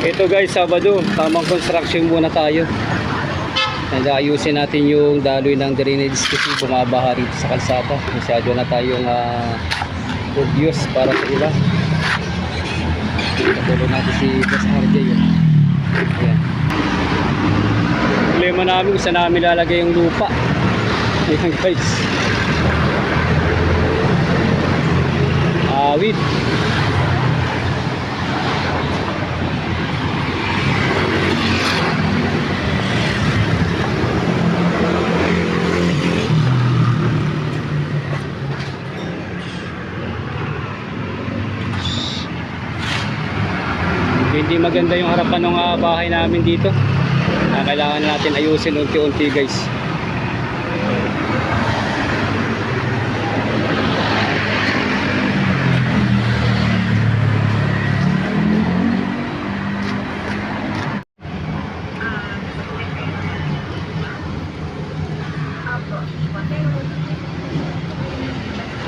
Ito guys, Sabado, tamang construction muna tayo. Ayusin natin yung daloy ng drainage kasi bumabaha rito sa kalsada. Masyado na tayong obvious para sa iba. Tutulong natin si Boss RJ yun. Ayan. Problema namin kung saan namin lalagay yung lupa. Ayan guys. Awit. Hindi maganda yung harapan ng bahay namin dito. Kailangan natin ayusin unti-unti guys.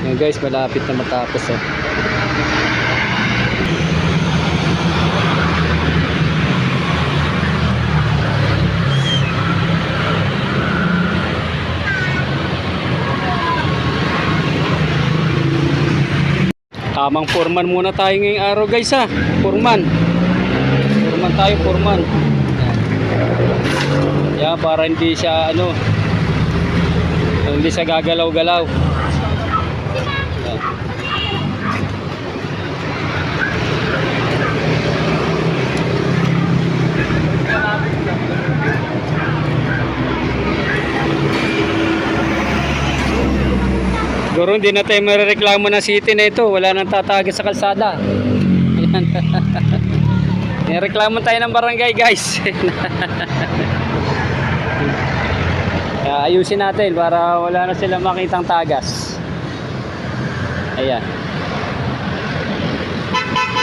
Yan guys, malapit na matapos oh. Tamang foreman muna tayo ngayong araw guys ha. Foreman tayo, foreman. Yan, para hindi siya hindi siya gagalaw-galaw. Siguro hindi na tayo marereklamo ng city na ito. Wala nang tatagas sa kalsada. Nireklamo tayo ng barangay guys. Ayusin natin para wala na sila makitang tagas. Ayan.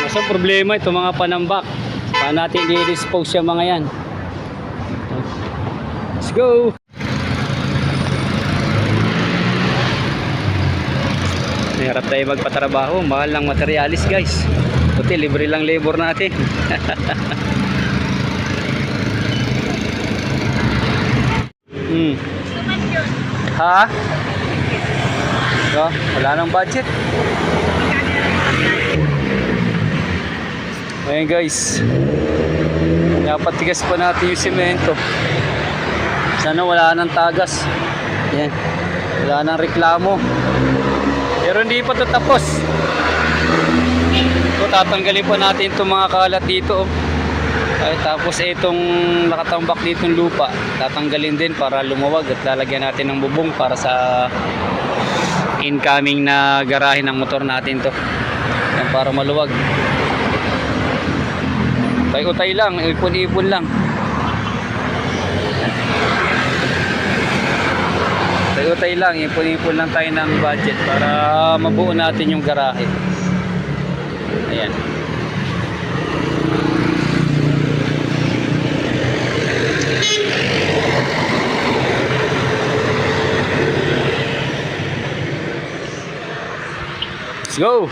Mas problema ito mga panambak. Paano natin i-dispose yung mga yan. Let's go. Hirap tayo magpatrabaho, mahal ng materialis guys. Buti libre lang labor natin. Ha? So, wala nang budget. Ayan guys, napatigas pa natin yung semento. Sana wala nang tagas. Ayan, wala nang reklamo. Pero hindi pa ito tapos. So, tatanggalin pa natin itong mga kalat dito. Tapos itong nakatambak dito ng lupa, tatanggalin din para lumawag at lalagyan natin ng bubong para sa incoming na garahe ng motor natin to. Yan, para maluwag. Utay-utay lang, ipon-ipon lang. Utay lang, ipon-ipon lang tayo ng budget para mabuo natin yung garahe. Ayan. Let's go!